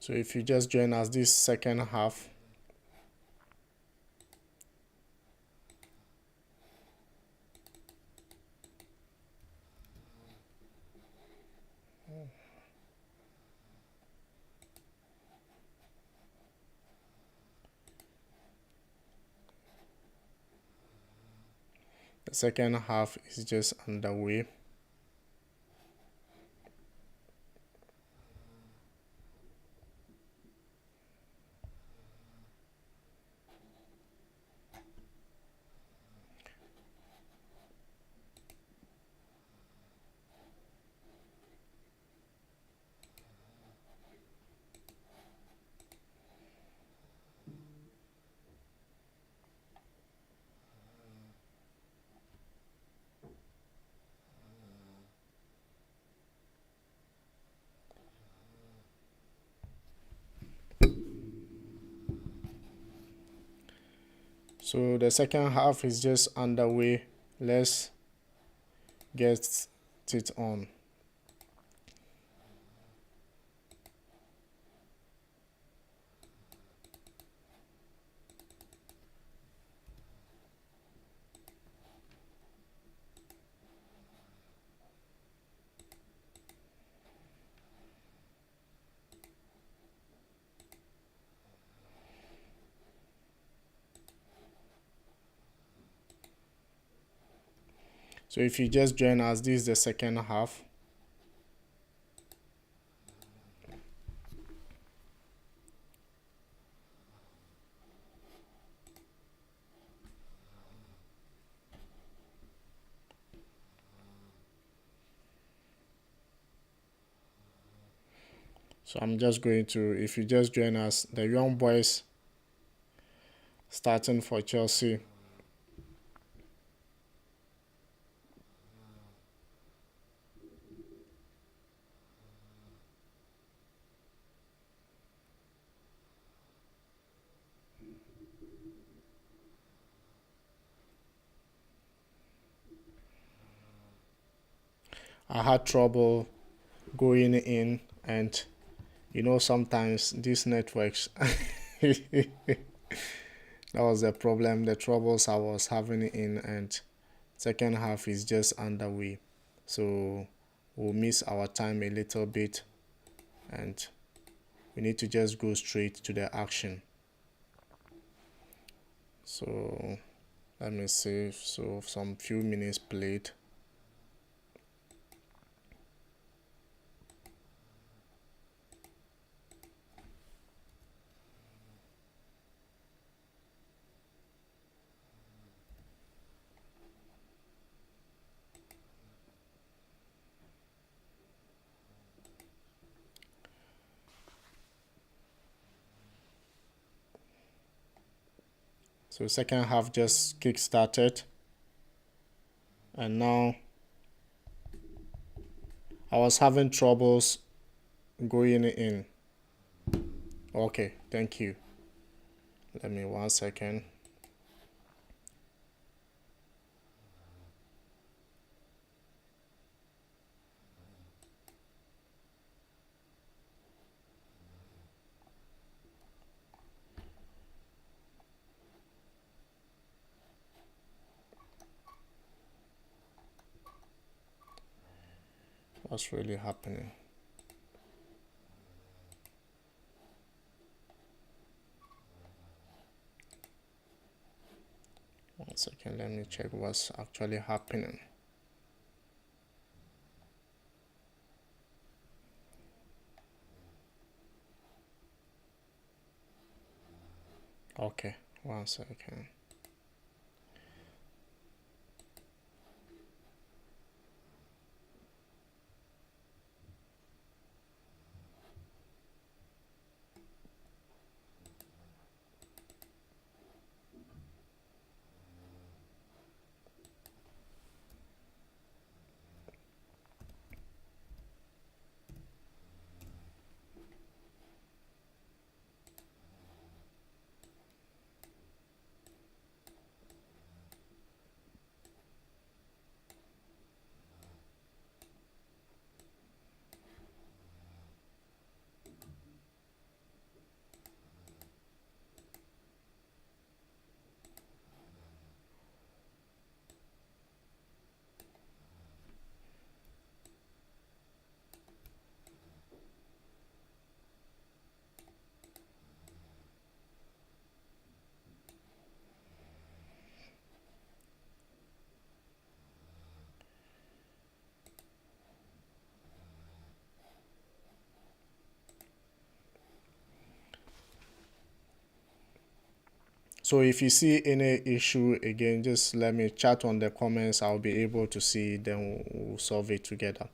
So if you just join us this second half, the second half is just underway. So the second half is just underway. Let's get it on. So if you just join us, this is the second half. So I'm just going to, if you just join us, the young boys starting for Chelsea. I had trouble going in, and you know, sometimes these networks that was the problem, the troubles I was having in, and second half is just underway, so we'll miss our time a little bit and we need to just go straight to the action. So let me see, so some few minutes played. So second half just kick-started, and now I was having troubles going in. Okay, thank you. Let me 1 second. What's really happening? One second, let me check what's actually happening. Okay, 1 second. So if you see any issue again, just let me chat on the comments. I'll be able to see, then we'll solve it together.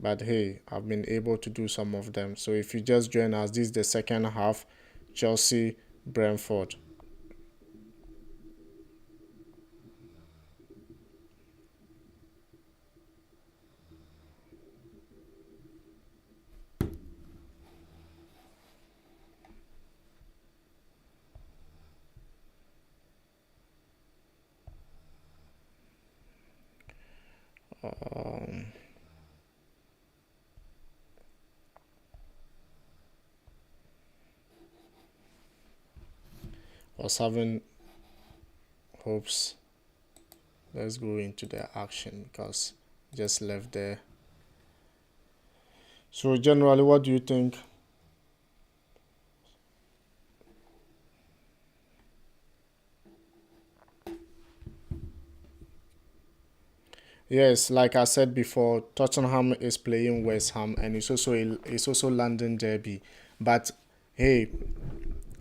But hey, I've been able to do some of them. So if you just join us, this is the second half, Chelsea, Brentford. Um, was having hopes. Let's go into the action because just left there. So generally, what do you think? Yes, like I said before, Tottenham is playing West Ham, and it's also London derby. But hey,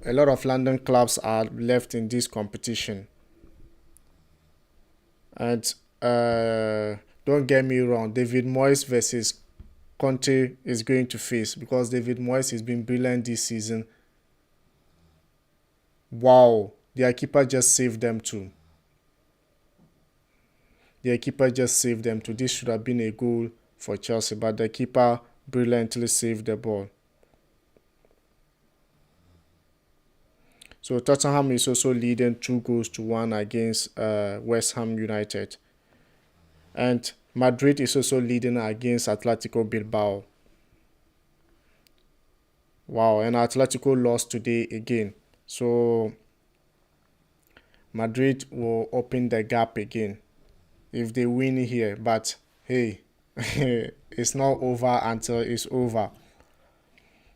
a lot of London clubs are left in this competition, and don't get me wrong, David Moyes versus Conte is going to face, because David Moyes has been brilliant this season. Wow, their keeper just saved them too. Their keeper just saved them too. This should have been a goal for Chelsea, but the keeper brilliantly saved the ball. So Tottenham is also leading 2 goals to 1 against West Ham United. And Madrid is also leading against Atletico Bilbao. Wow, and Atletico lost today again. So Madrid will open the gap again if they win here. But hey, it's not over until it's over.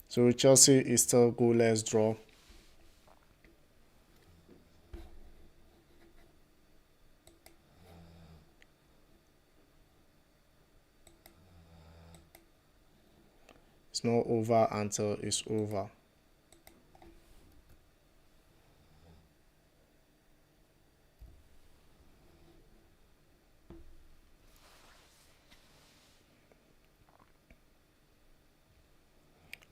So Chelsea is still goalless draw. It's not over until it's over.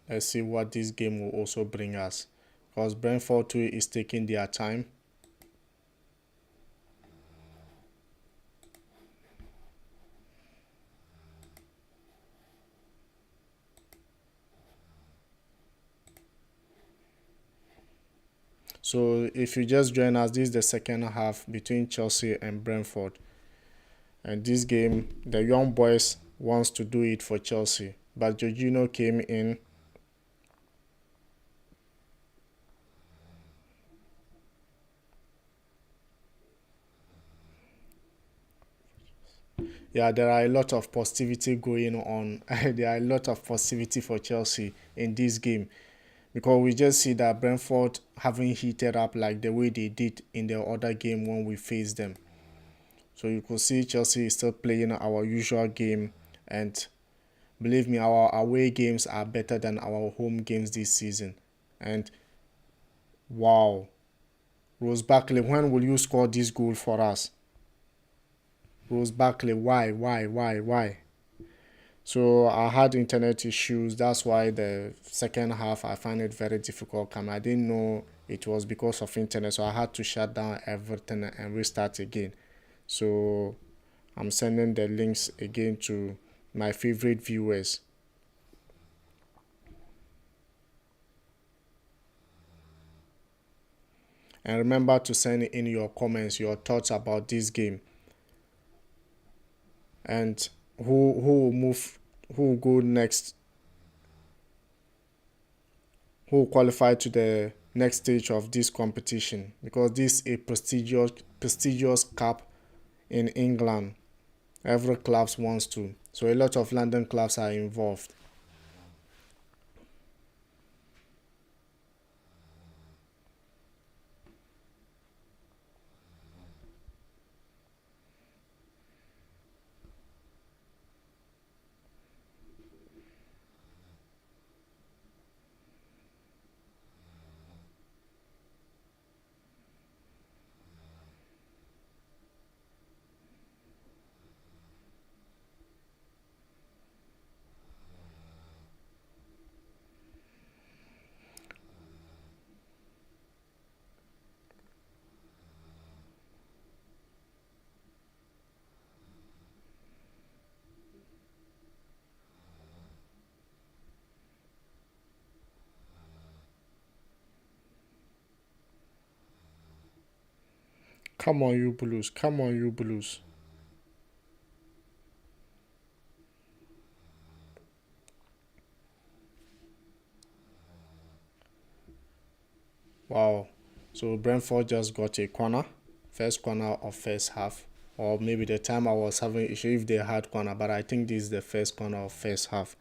Let's see what this game will also bring us, because Brentford too is taking their time. So if you just join us, this is the second half between Chelsea and Brentford. And this game, the young boys wants to do it for Chelsea, but Jorginho came in. Yeah, there are a lot of positivity going on. There are a lot of positivity for Chelsea in this game, because we just see that Brentford haven't heated up like the way they did in the other game when we faced them. So you could see Chelsea is still playing our usual game, and believe me, our away games are better than our home games this season. And wow, Rose Barkley, when will you score this goal for us? Rose Barkley, why? So I had internet issues. That's why the second half I find it very difficult coming. I didn't know it was because of internet, so I had to shut down everything and restart again. So I'm sending the links again to my favorite viewers. And remember to send in your comments, your thoughts about this game, and who will move, who will go next, who will qualify to the next stage of this competition, because this is a prestigious cup in England. Every club wants to, so a lot of London clubs are involved. Come on, you Blues. Come on, you Blues. Wow. So Brentford just got a corner. First corner of first half. Or maybe the time I was having issue if they had corner. But I think this is the first corner of first half.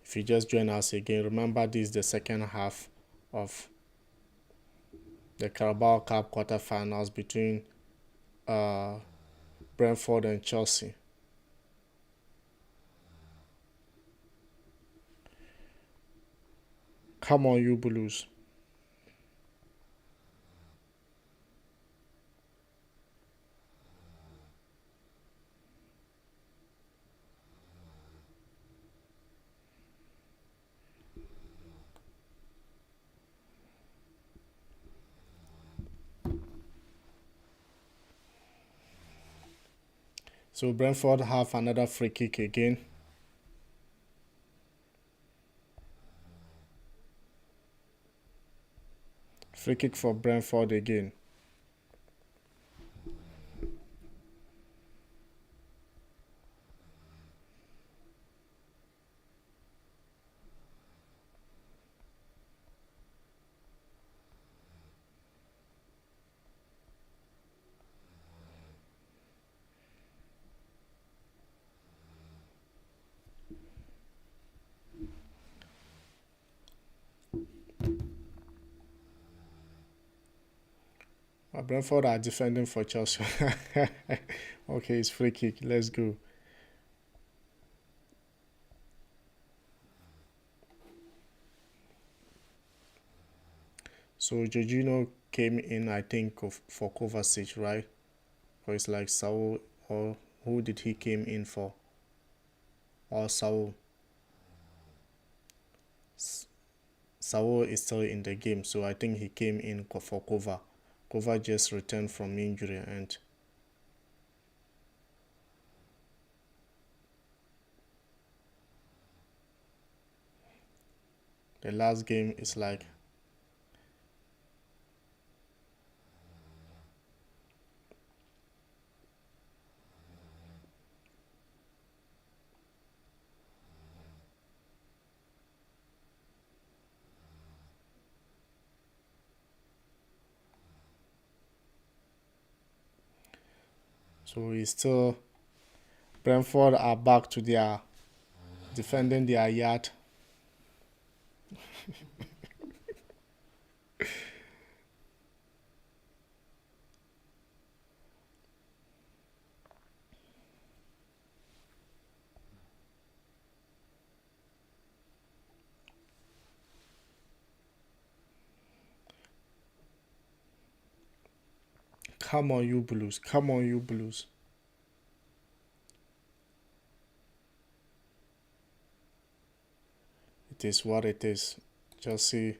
If you just join us again, remember this is the second half of the Carabao Cup quarterfinals between Brentford and Chelsea. Come on, you Blues. So Brentford have another free kick again. Free kick for Brentford again. Brentford are defending for Chelsea. Okay, it's free kick. Let's go. So Jorginho came in, I think, for KOVACIC, right? Or it's like Saul, or who did he came in for? Or Saul. Saul is still in the game, so I think he came in for Kova. Kova just returned from injury, and the last game is like so he's still Brentford are back to their defending their yard. Come on, you Blues. Come on, you Blues. It is what it is. Just see,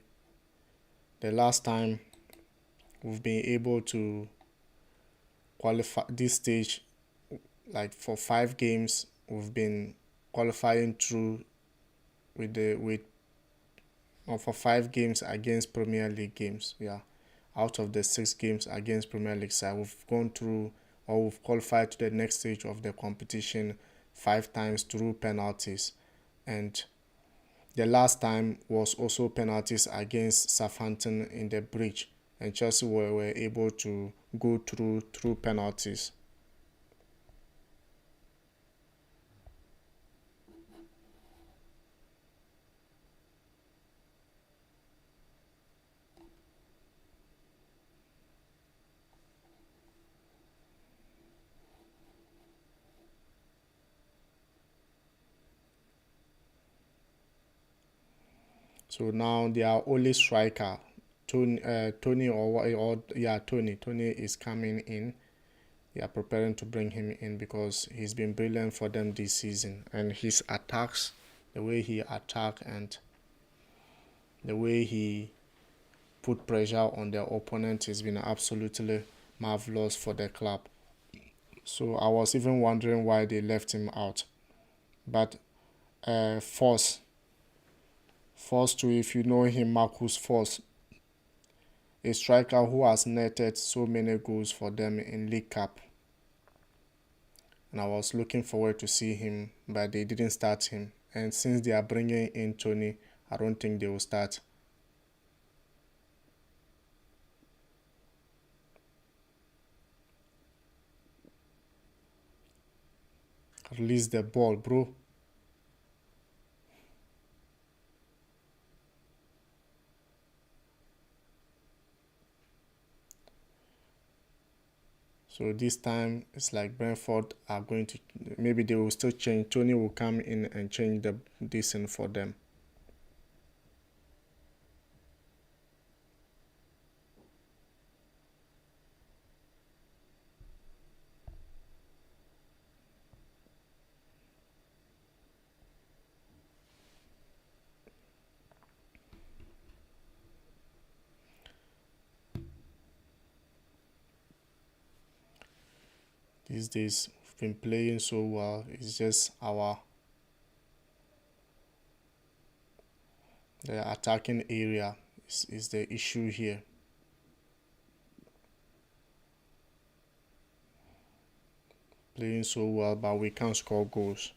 the last time we've been able to qualify this stage, like for 5 games, we've been qualifying through for 5 games against Premier League games. Yeah, out of the 6 games against Premier League side, we've gone through or we've qualified to the next stage of the competition 5 times through penalties, and the last time was also penalties against Southampton in the bridge, and Chelsea were able to go through penalties. So now their only striker, Tony, Tony is coming in. They are preparing to bring him in because he's been brilliant for them this season, and his attacks, the way he attack and the way he put pressure on their opponent has been absolutely marvelous for the club. So I was even wondering why they left him out. But Force too, if you know him, Marcus Force, a striker who has netted so many goals for them in League Cup. And I was looking forward to see him, but they didn't start him. And since they are bringing in Tony, I don't think they will start. Release the ball, bro. So this time it's like Brentford are going to, maybe they will still change. Tony will come in and change this in for them. These days we've been playing so well. It's just the attacking area is the issue here. Playing so well, but we can't score goals.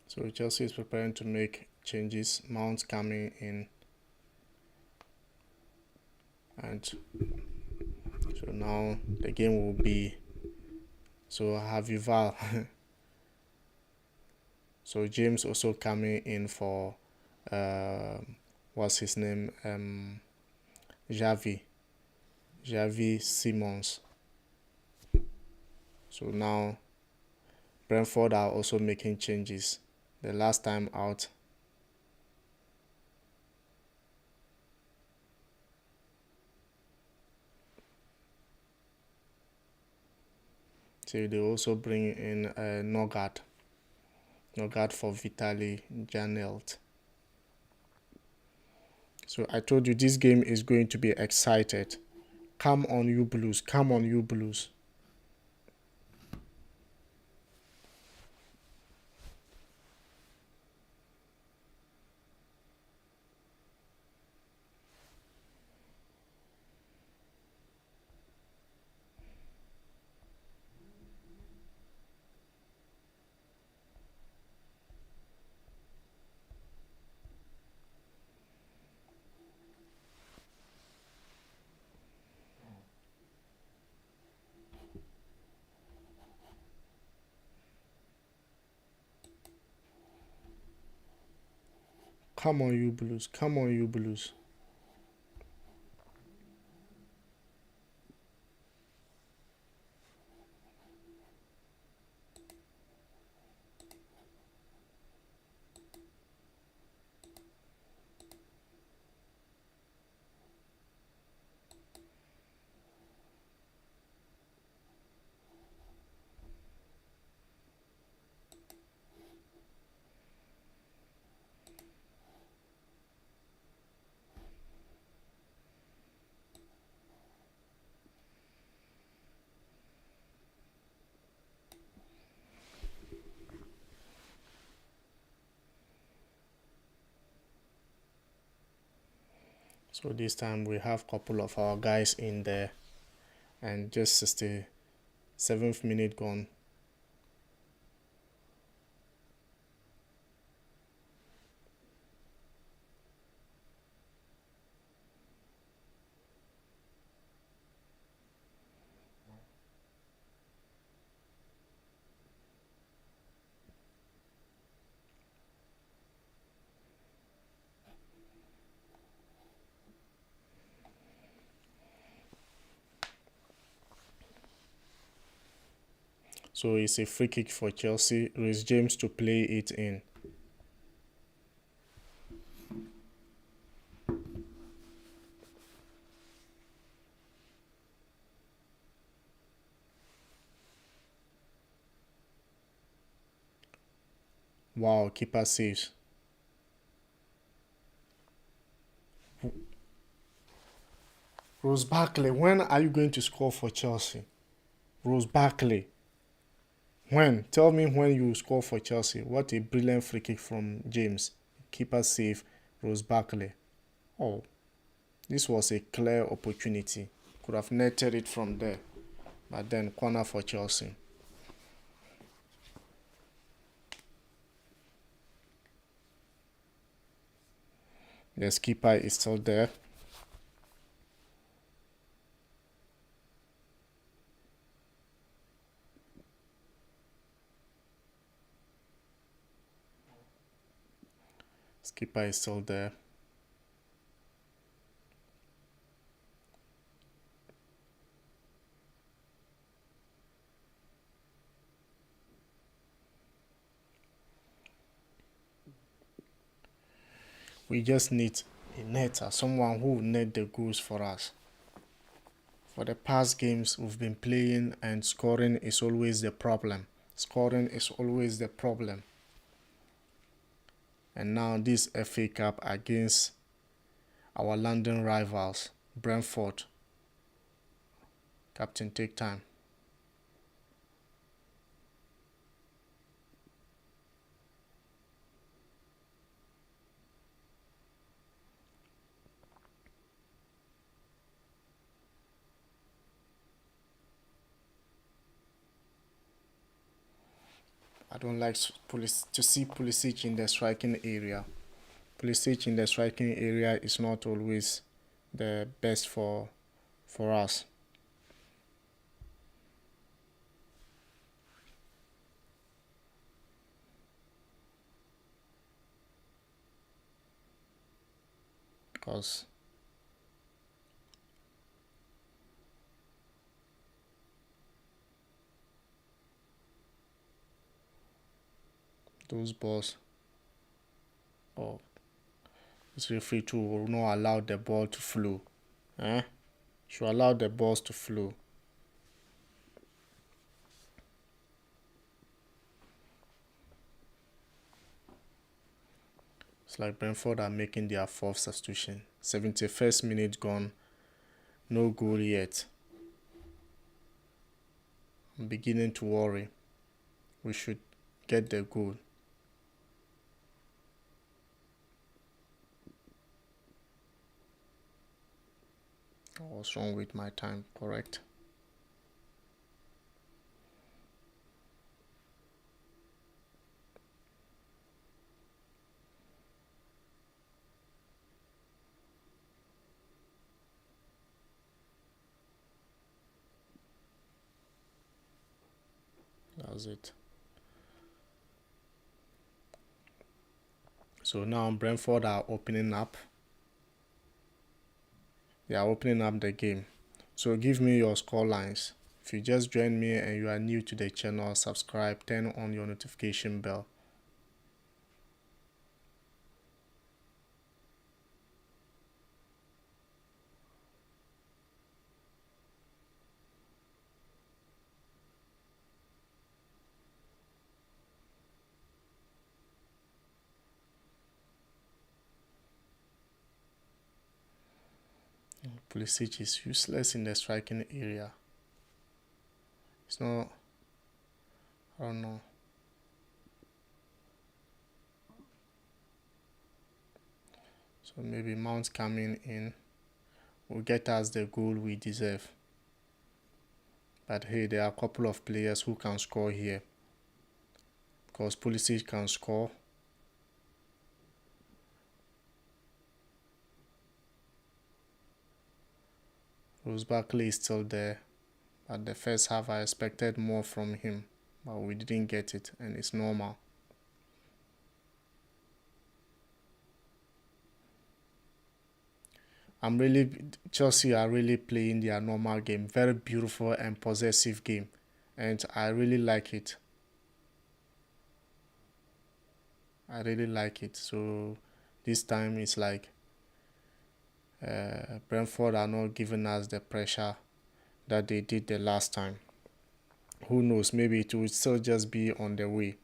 So Chelsea is preparing to make changes. Mount coming in. And so now the game will be, so Havival. So James also coming in for, what's his name? Xavi Simons. So now Brentford are also making changes. The last time out, so they also bring in Nogard for Vitaly Janelt. So I told you this game is going to be excited. Come on, you Blues. Come on, you Blues. Come on, you Blues. Come on, you Blues. So this time we have a couple of our guys in there, and just 67th minute gone. So it's a free kick for Chelsea. Reece James to play it in. Wow, keeper saves. Ross Barkley, when are you going to score for Chelsea? Ross Barkley. When? Tell me when you score for Chelsea. What a brilliant free kick from James. Keeper save, Ross Barkley. Oh, this was a clear opportunity. Could have netted it from there. But then corner for Chelsea. The keeper is still there. Keeper is still there. We just need a netter, someone who will net the goals for us. For the past games we've been playing, and scoring is always the problem. Scoring is always the problem. And now this FA Cup against our London rivals, Brentford. Captain, take time. I don't like to see Pulisic in the striking area. Pulisic in the striking area is not always the best for us. Because those balls, oh, this referee too will not allow the ball to flow. Should allow the balls to flow. It's like Brentford are making their fourth substitution. 71st minute gone, no goal yet. I'm beginning to worry. We should get the goal. What's wrong with my time? Correct. That's it. So now Brentford are opening up. They are opening up the game. So give me your score lines. If you just joined me and you are new to the channel, subscribe, turn on your notification bell. Pulisic is useless in the striking area. It's not, I don't know. So maybe Mount coming in will get us the goal we deserve. But hey, there are a couple of players who can score here. Because Pulisic can score. Ross Barkley is still there. At the first half, I expected more from him, but we didn't get it, and it's normal. Chelsea are really playing their normal game. Very beautiful and possessive game. and I really like it. So this time it's like Brentford are not giving us the pressure that they did the last time. Who knows, maybe it will still just be on the way.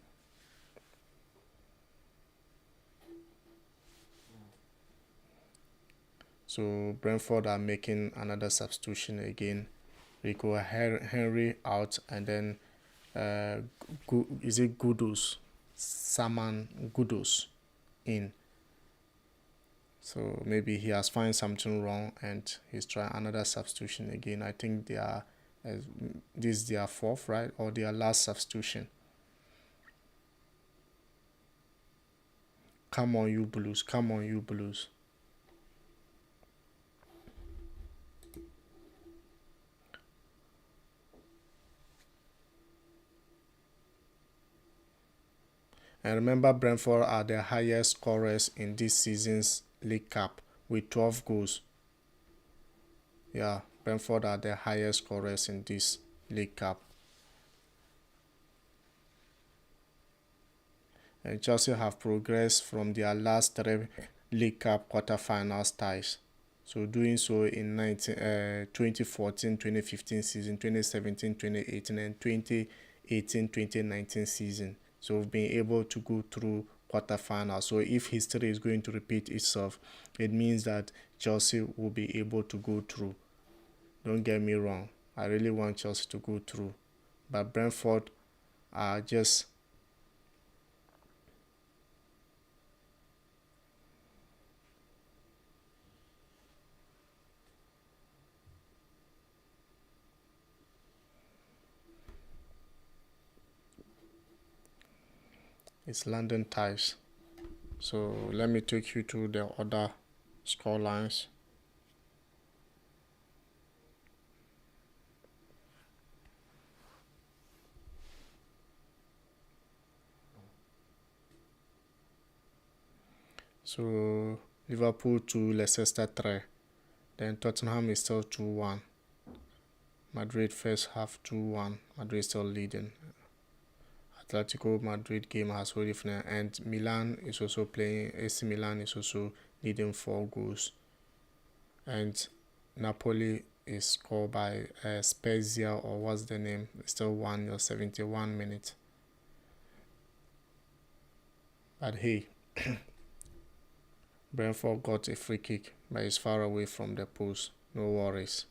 So Brentford are making another substitution again. Rico Henry out, and then is it Gudos? Saman Gudos in. So maybe he has found something wrong and he's trying another substitution again. I think they are this is their fourth, right, or their last substitution. Come on, you Blues! Come on, you Blues! And remember, Brentford are the highest scorers in this season's League Cup with 12 goals. Yeah, Brentford are the highest scorers in this League Cup. And Chelsea have progressed from their last 3 League Cup quarterfinals ties. So doing so in 2014-2015 season, 2017-2018 and 2018-2019 season. So we've been able to go through quarterfinals. So if history is going to repeat itself, it means that Chelsea will be able to go through. Don't get me wrong, I really want Chelsea to go through. But Brentford are just it's London ties. So let me take you to the other score lines. So Liverpool 2, Leicester 3. Then Tottenham is still 2-1. Madrid first half 2-1. Madrid still leading. Atletico Madrid game has already finished, and Milan is also playing. AC Milan is also leading 4 goals. And Napoli is scored by Spezia, or what's the name? It's still 1-0, 71 minutes. But hey, Brentford got a free kick, but it's far away from the post. No worries.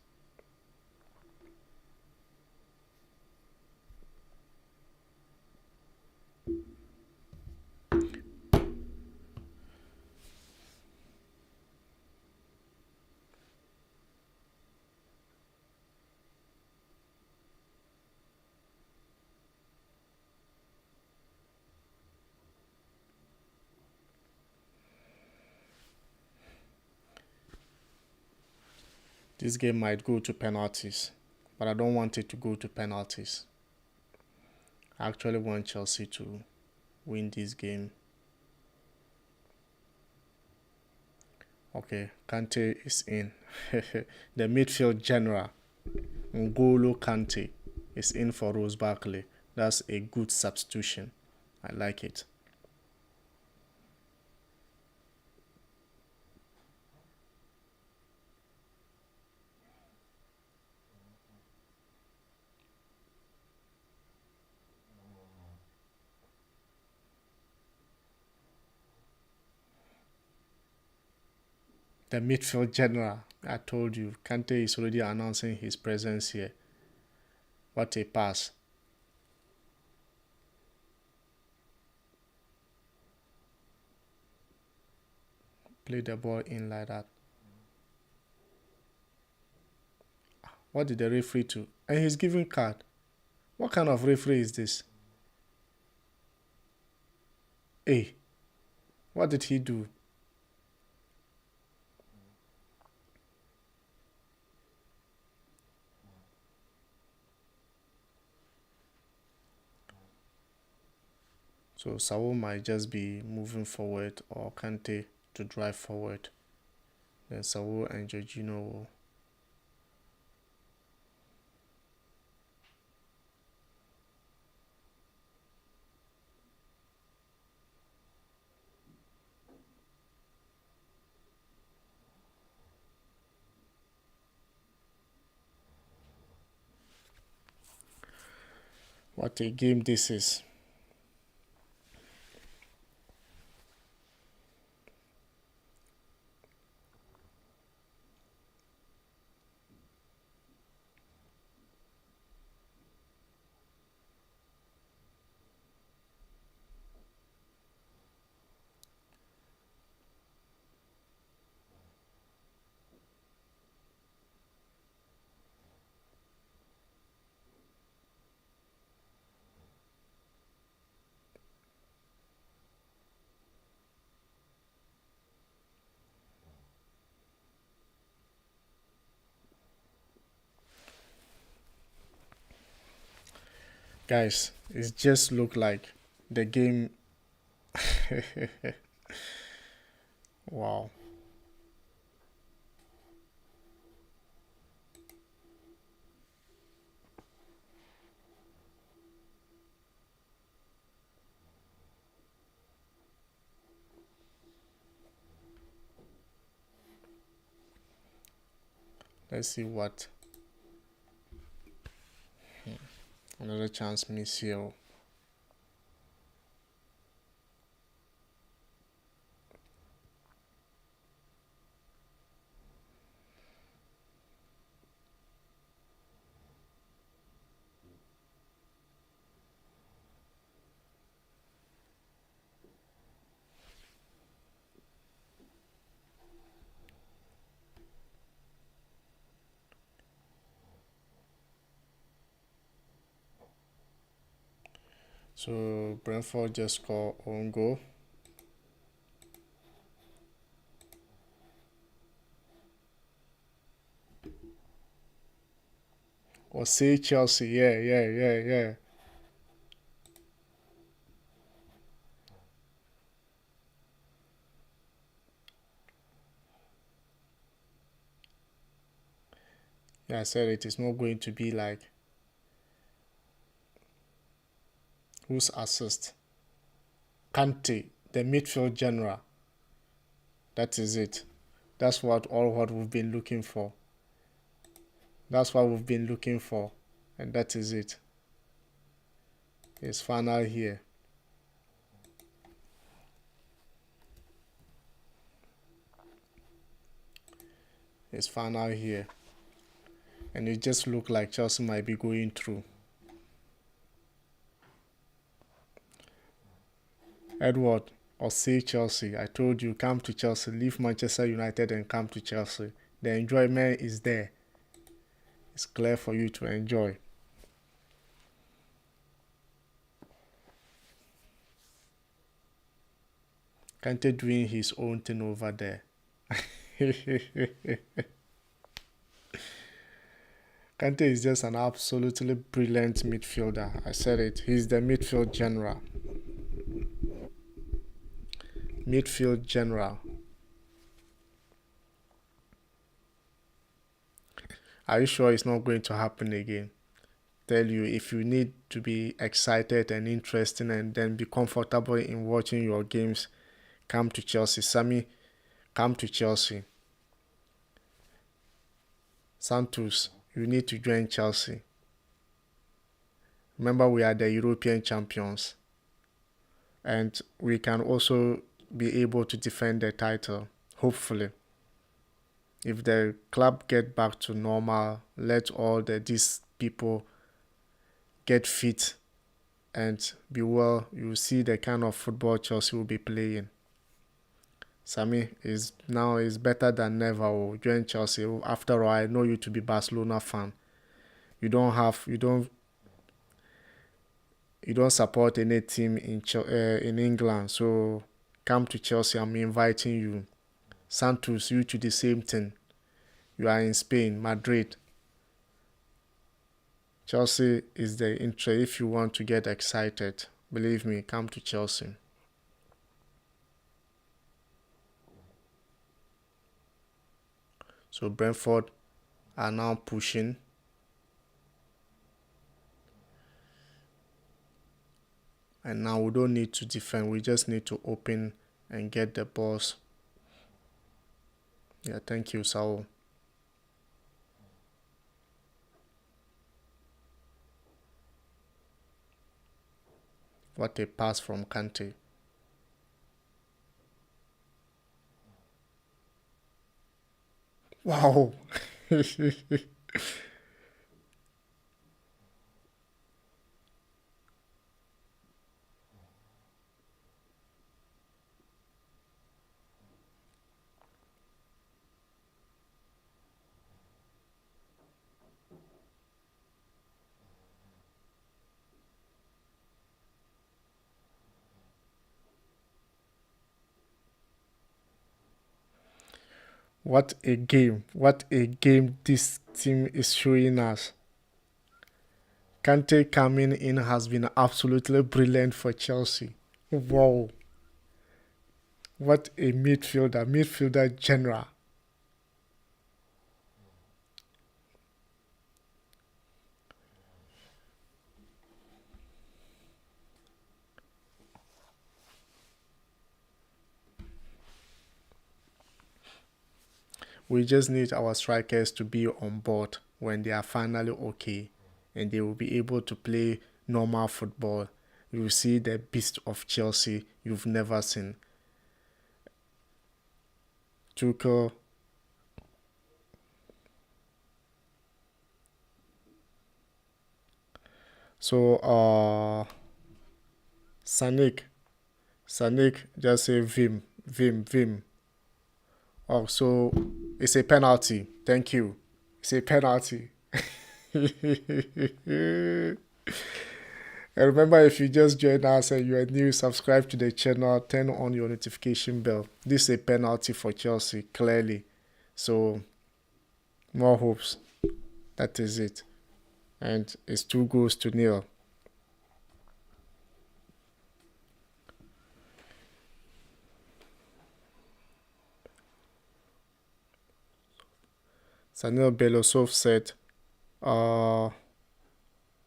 This game might go to penalties, but I don't want it to go to penalties. I actually want Chelsea to win this game. Okay, Kante is in. The midfield general, N'Golo Kante, is in for Rose Barkley. That's a good substitution. I like it. The midfield general, I told you, Kante is already announcing his presence here. What a pass. Play the ball in like that. What did the referee do? And he's giving card. What kind of referee is this? Hey, what did he do? So Saul might just be moving forward, or Kante to drive forward. Then Saul and Jorginho will. What a game this is. Guys, it just looked like the game. Wow. Let's see what. Another chance miss here. So Brentford just score own goal. Or say Chelsea, yeah. Yeah, I said it is not going to be like who's assist. Kante, the midfield general. That is it. That's what we've been looking for. That's what we've been looking for. And that is it. It's final here. It's final here. And it just looked like Chelsea might be going through. Edward, or say Chelsea. I told you, come to Chelsea. Leave Manchester United and come to Chelsea. The enjoyment is there. It's clear for you to enjoy. Kante doing his own thing over there. Kante is just an absolutely brilliant midfielder. I said it. He's the midfield general. Midfield general. Are you sure it's not going to happen again? Tell you, if you need to be excited and interesting and then be comfortable in watching your games, come to Chelsea. Sammy, come to Chelsea. Santos, you need to join Chelsea. Remember, we are the European champions. And we can also be able to defend the title, hopefully. If the club get back to normal, let all these people get fit and be well, you see the kind of football Chelsea will be playing. Sammy is better than never. Oh, join Chelsea. After all, I know you to be Barcelona fan. You don't support any team in England, so come to Chelsea. I'm inviting you. Santos, you to the same thing. You are in Spain, Madrid. Chelsea is the interest. If you want to get excited, believe me, come to Chelsea. So Brentford are now pushing. And now we don't need to defend. We just need to open and get the balls. Yeah, thank you, Saul. What a pass from Kante. Wow. What a game. What a game this team is showing us. Kante coming in has been absolutely brilliant for Chelsea. Wow. What a midfielder general. We just need our strikers to be on board when they are finally okay and they will be able to play normal football. You will see the beast of Chelsea you've never seen. Tuchel. So, Sanik just say Vim. Oh, so it's a penalty. Thank you. It's a penalty. And remember, if you just joined us and you are new, subscribe to the channel, turn on your notification bell. This is a penalty for Chelsea, clearly. So, more hopes. That is it. And it's 2-0. Sanil Belosov said,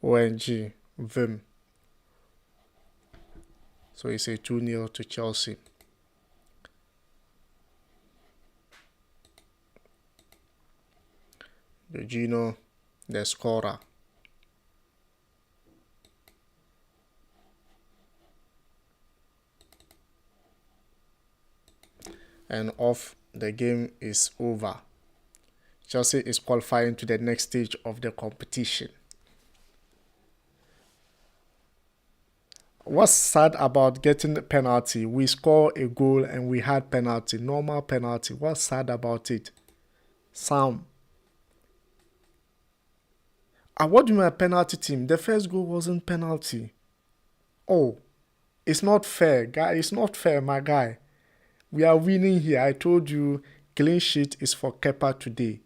ONG, Vim. So it's a 2-0 to Chelsea. Jorginho, the scorer. And off, the game is over. Chelsea is qualifying to the next stage of the competition. What's sad about getting the penalty? We score a goal and we had penalty, normal penalty. What's sad about it? Sam. What do you mean a penalty team? The first goal wasn't penalty. Oh, it's not fair, guy. It's not fair, my guy. We are winning here. I told you, clean sheet is for Kepa today.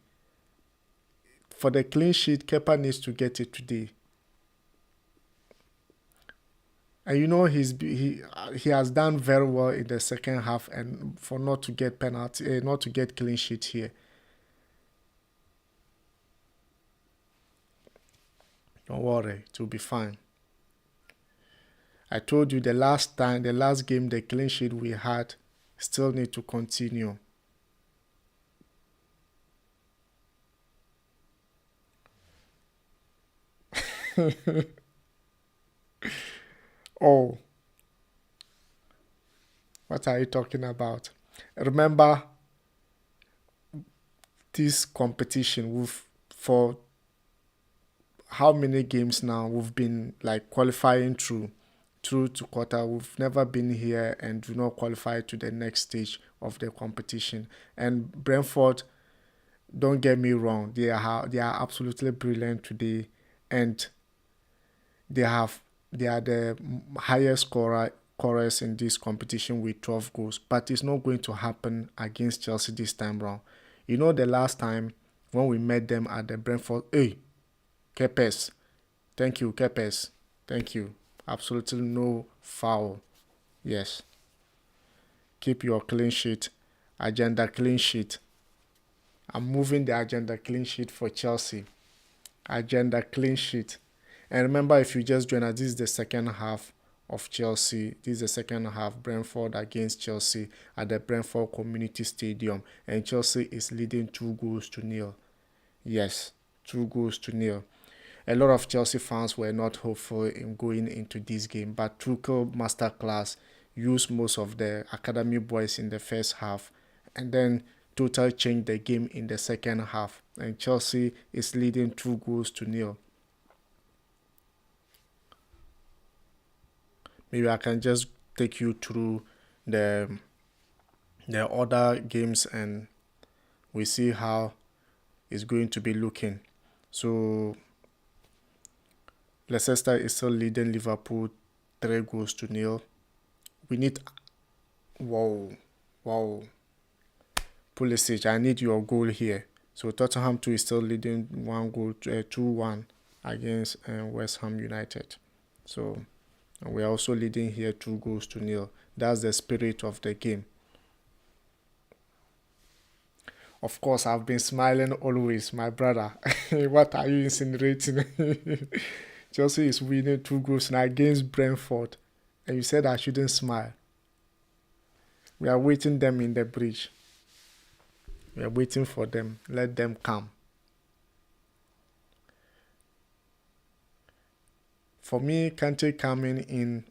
For the clean sheet, Kepa needs to get it today. And you know he has done very well in the second half, and for not to get penalty, not to get clean sheet here. Don't worry, it will be fine. I told you the last game, the clean sheet we had, still need to continue. Oh, what are you talking about? Remember this competition, for how many games now we've been like qualifying through to quarter. We've never been here and do not qualify to the next stage of the competition. And Brentford, don't get me wrong, they are absolutely brilliant today, and they are the highest scorers in this competition with 12 goals. But it's not going to happen against Chelsea this time round. You know, the last time when we met them at the Brentford, hey, Kepes, thank you, Kepes, thank you. Absolutely no foul. Yes. Keep your clean sheet. Agenda clean sheet. I'm moving the agenda clean sheet for Chelsea. Agenda clean sheet. And remember, if you just join us, this is the second half of Chelsea. This is the second half, Brentford against Chelsea at the Brentford Community Stadium. And Chelsea is leading 2-0. Yes, 2-0. a lot of Chelsea fans were not hopeful in going into this game, but Tuchel masterclass used most of the academy boys in the first half, and then total changed the game in the second half, and Chelsea is leading 2-0. Maybe I can just take you through the other games and we see how it's going to be looking. So Leicester is still leading Liverpool 3-0. We need wow Pulisic, I need your goal here. So Tottenham too is still leading 2-1 against West Ham United. So we are also leading here 2-0. That's the spirit of the game. Of course, I've been smiling always, my brother. What are you insinuating? Chelsea is winning 2-0 now against Brentford, and you said I shouldn't smile. We are waiting them in the bridge. We are waiting for them. Let them come. For me, Kante coming in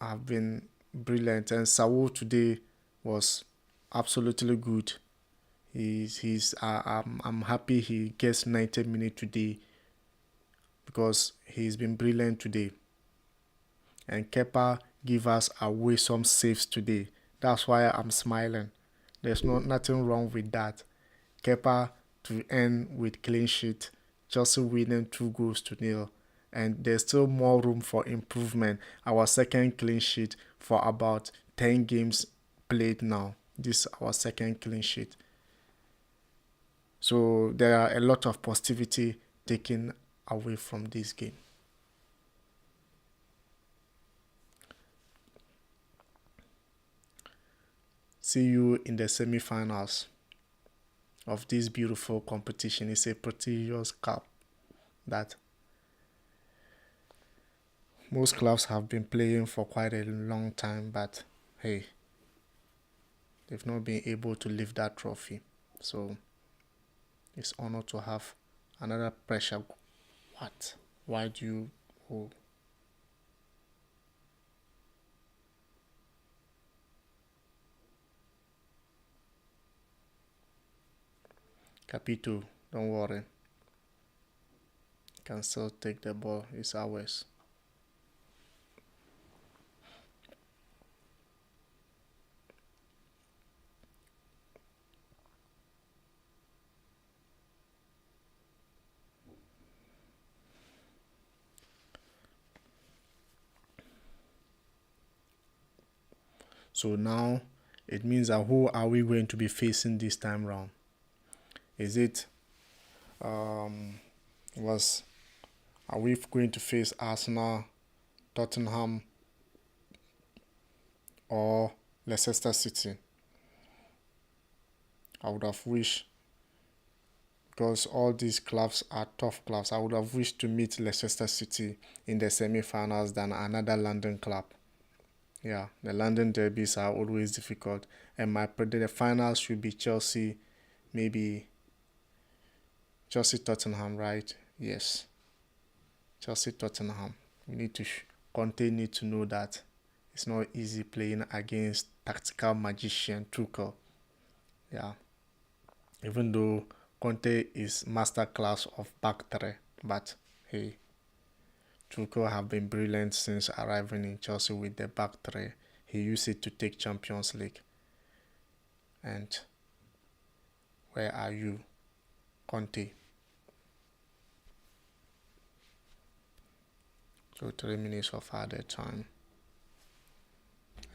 have been brilliant, and Saul today was absolutely good. I'm happy he gets 90 minutes today because he's been brilliant today. And Kepa give us away some saves today. That's why I'm smiling. There's nothing wrong with that. Kepa to end with clean sheet. Chelsea winning 2-0. And there's still more room for improvement. Our second clean sheet for about 10 games played now. This is our second clean sheet. So there are a lot of positivity taken away from this game. See you in the semi-finals of this beautiful competition. It's a prestigious cup that most clubs have been playing for quite a long time, but hey, they've not been able to lift that trophy. So it's honor to have another pressure. What? Why do you hold? Capito, don't worry. Can still take the ball. It's ours. So now it means that who are we going to be facing this time round? Is it are we going to face Arsenal, Tottenham, or Leicester City? I would have wished, because all these clubs are tough clubs, I would have wished to meet Leicester City in the semi-finals than another London club. Yeah, the London derbies are always difficult, and the finals should be Chelsea, maybe Chelsea-Tottenham, right? Yes, Chelsea-Tottenham. Conte need to know that it's not easy playing against tactical magician Tuchel. Yeah, even though Conte is master class of back three, but hey, Tuchel have been brilliant since arriving in Chelsea with the back three. He used it to take Champions League. And where are you, Conte? So 3 minutes of added time.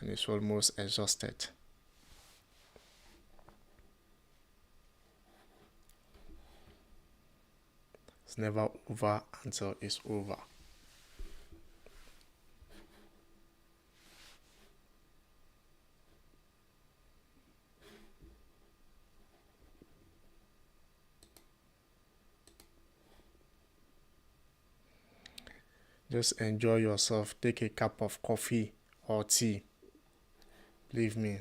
And it's almost exhausted. It's never over until it's over. Just enjoy yourself. Take a cup of coffee or tea. Believe me.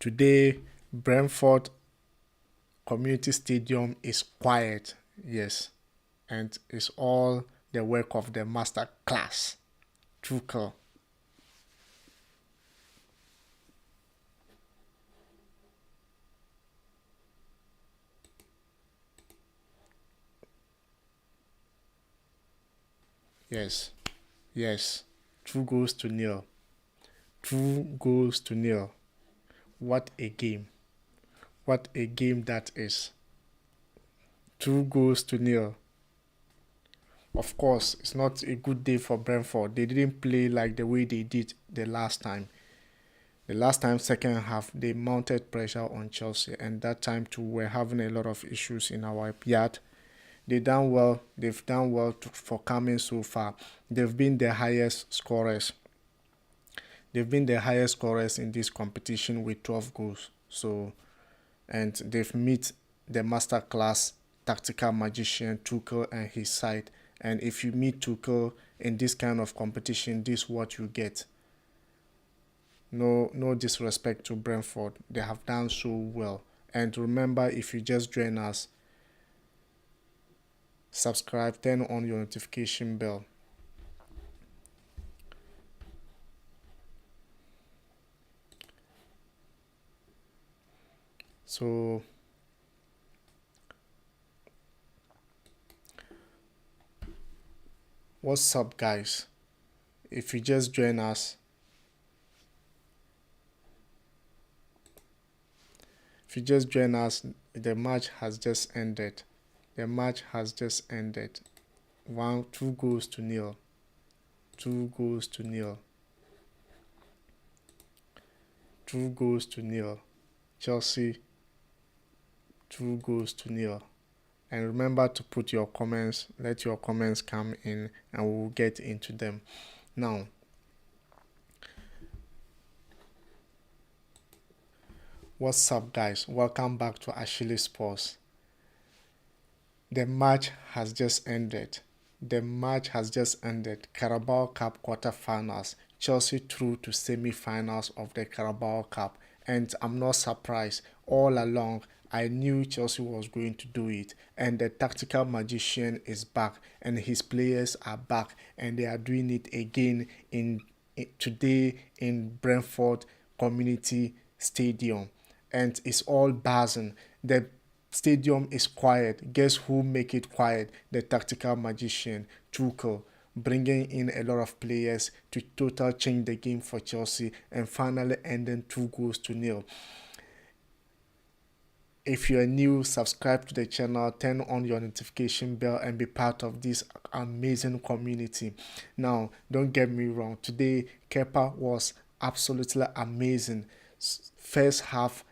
Today, Brentford Community Stadium is quiet, yes, and it's all the work of the master class, Tuchel. Yes, yes, 2-0. 2-0. What a game. What a game that is. 2-0. Of course, it's not a good day for Brentford. They didn't play like the way they did the last time. The last time, second half, they mounted pressure on Chelsea, and that time too, we're having a lot of issues in our yard. They've done well for coming so far. They've been the highest scorers. They've been the highest scorers in this competition with 12 goals. So, and they've met the masterclass tactical magician Tuchel and his side. And if you meet Tuchel in this kind of competition, this is what you get. No disrespect to Brentford. They have done so well. And remember, if you just join us, subscribe, turn on your notification bell. So what's up, guys? If you just join us, the match has just ended. The match has just ended. 2-0. 2-0. 2-0. Chelsea 2-0. And remember to put your comments, let your comments come in, and we'll get into them. Now, what's up, guys? Welcome back to Ashili Sports. The match has just ended. Carabao Cup quarterfinals. Chelsea through to semi-finals of the Carabao Cup. And I'm not surprised. All along, I knew Chelsea was going to do it. And the tactical magician is back. And his players are back. And they are doing it again today in Brentford Community Stadium. And it's all buzzing. The stadium is quiet. Guess who make it quiet? The tactical magician, Tuchel, bringing in a lot of players to total change the game for Chelsea and finally ending 2-0. If you are new, subscribe to the channel, turn on your notification bell, and be part of this amazing community. Now, don't get me wrong. Today, Kepa was absolutely amazing. First half,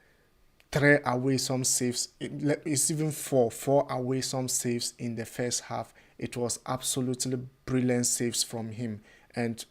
3 away some saves. It's even 4 away some saves in the first half. It was absolutely brilliant saves from him, and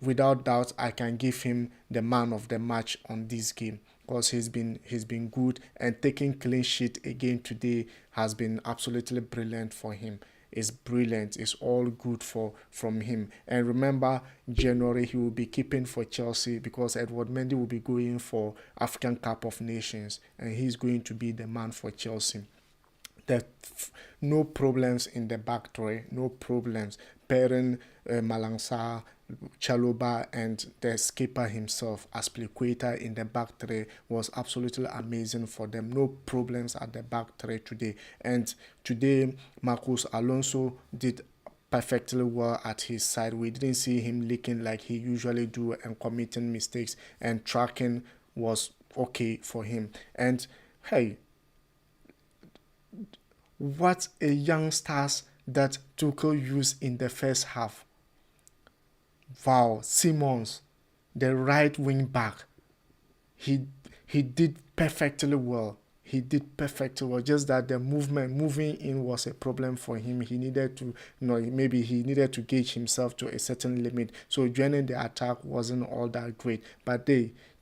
without doubt, I can give him the man of the match on this game because he's been good, and taking clean sheet again today has been absolutely brilliant for him. It's brilliant. It's all good from him. And remember, January he will be keeping for Chelsea because Edward Mendy will be going for African Cup of Nations, and he's going to be the man for Chelsea. No problems in the back three. No problems. Pairing Malang Sarr, Chalobah, and the skipper himself, Aspilicueta, in the back three was absolutely amazing for them. No problems at the back three today. And today, Marcos Alonso did perfectly well at his side. We didn't see him leaking like he usually do and committing mistakes, and tracking was okay for him. And hey, what a youngsters that Tuchel used in the first half. Wow, Simons, the right wing back, he did perfectly well. Just that the moving in was a problem for him. He needed to, maybe he needed to gauge himself to a certain limit. So joining the attack wasn't all that great. But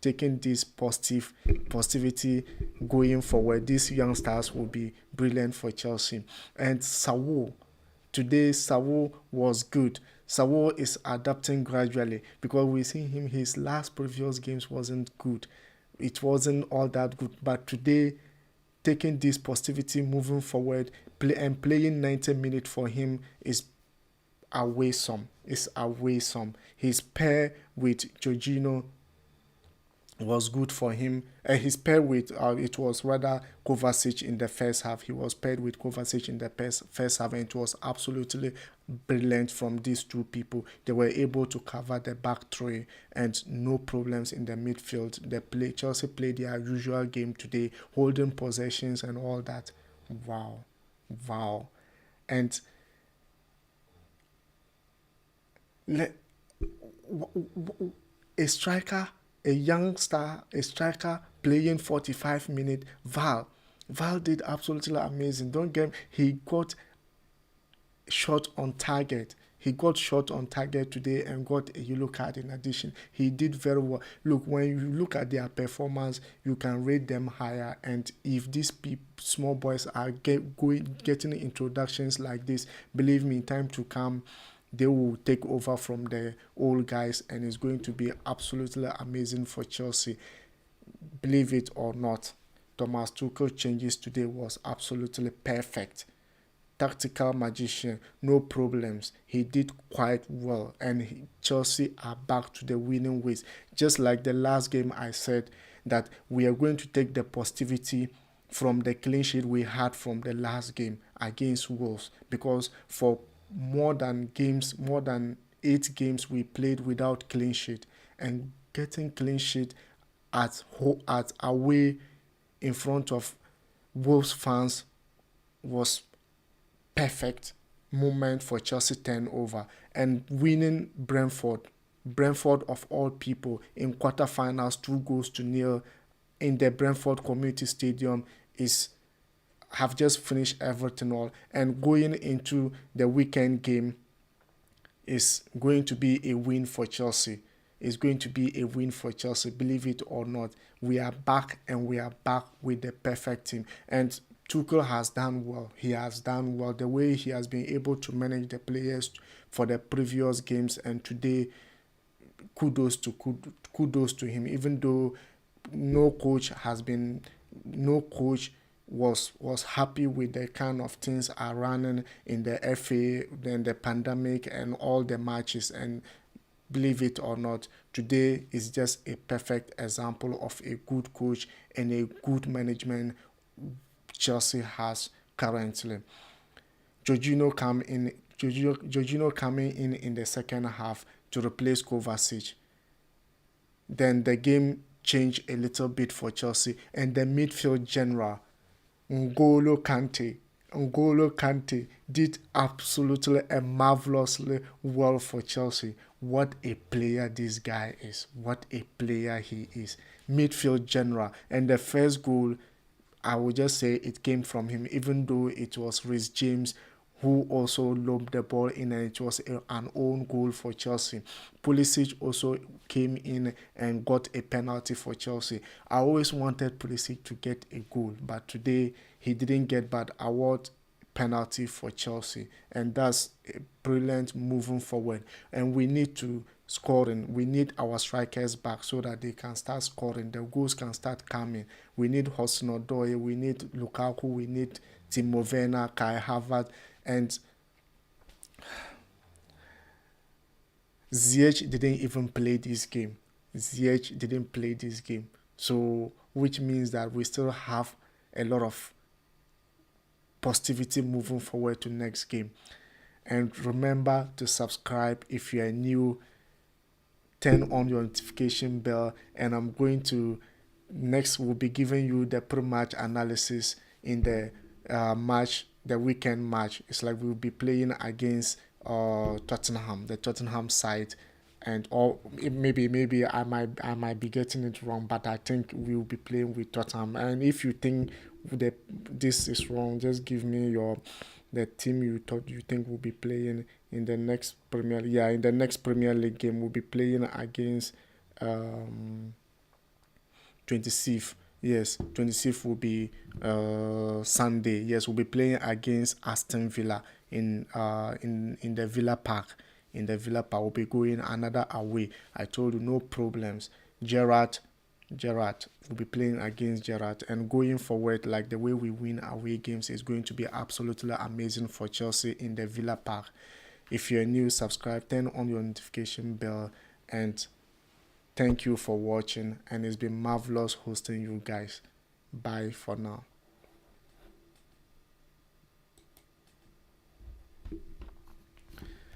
taking this positivity going forward, these youngsters will be brilliant for Chelsea. And Saul, Today, Saul was good. Saul is adapting gradually because we see him, his last previous games wasn't good. It wasn't all that good. But today, taking this positivity, moving forward, playing 90 minutes for him is awesome. It's awesome. His pair with Jorginho was good for him. His pair with it was rather Kovacic in the first half. He was paired with Kovacic in the first half, and it was absolutely brilliant from these two people. They were able to cover the back three and no problems in the midfield. Chelsea played their usual game today, holding possessions and all that. Wow, wow, and a striker, a young star, a striker playing 45 minutes. Val did absolutely amazing. Don't get me, he got shot on target. He got shot on target today and got a yellow card in addition. He did very well. Look, when you look at their performance, you can rate them higher. And if these small boys are getting introductions like this, believe me, in time to come, they will take over from the old guys, and it's going to be absolutely amazing for Chelsea. Believe it or not, Thomas Tuchel changes today was absolutely perfect. Tactical magician, no problems. He did quite well, and Chelsea are back to the winning ways. Just like the last game, I said that we are going to take the positivity from the clean sheet we had from the last game against Wolves, because for more than 8 games we played without clean sheet, and getting clean sheet at away in front of Wolves fans was perfect moment for Chelsea turnover, and winning Brentford of all people in quarterfinals 2-0 in the Brentford Community Stadium have just finished everything all, and going into the weekend game is going to be a win for Chelsea. It's going to be a win for Chelsea, believe it or not. We are back, and we are back with the perfect team. And Tuchel has done well. He has done well. The way he has been able to manage the players for the previous games, and today, kudos to him. Even though no coach was happy with the kind of things are running in the FA, then the pandemic and all the matches. And believe it or not, today is just a perfect example of a good coach and a good management Chelsea has currently. Jorginho coming in the second half to replace Kovacic. Then the game changed a little bit for Chelsea, and the midfield general N'Golo Kante did absolutely and marvelously well for Chelsea. What a player this guy is. What a player he is. Midfield general. And the first goal, I would just say it came from him, even though it was Reece James who also lobbed the ball in, and it was an own goal for Chelsea. Pulisic also came in and got a penalty for Chelsea. I always wanted Pulisic to get a goal, but today he didn't get, but award penalty for Chelsea, and that's brilliant moving forward. And we need to scoring. We need our strikers back so that they can start scoring. The goals can start coming. We need Hudson-Odoi, we need Lukaku, we need Timo Werner, Kai Havertz, and Ziyech didn't even play this game. So, which means that we still have a lot of positivity moving forward to next game. And remember to subscribe if you are new. Turn on your notification bell, and I'm going to next will be giving you the pre-match analysis in the match, the weekend match. It's like we'll be playing against Tottenham, the Tottenham side, and or maybe I might be getting it wrong, but I think we'll be playing with Tottenham. And if you think that this is wrong, just give me the team you think will be playing in the next Premier League game. We'll be playing against 26th. Yes, 26th will be Sunday. Yes, we'll be playing against Aston Villa. in the Villa Park. In the Villa Park, we'll be going another away. I told you, no problems. Gerrard will be playing against Gerrard, and going forward, like the way we win away games is going to be absolutely amazing for Chelsea in the Villa Park. If you're new, subscribe, turn on your notification bell, and thank you for watching. And it's been marvelous hosting you guys. Bye for now.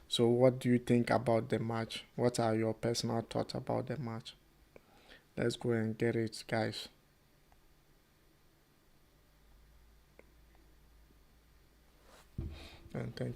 So what do you think about the match? What are your personal thoughts about the match? Let's go and get it, guys. And thank you.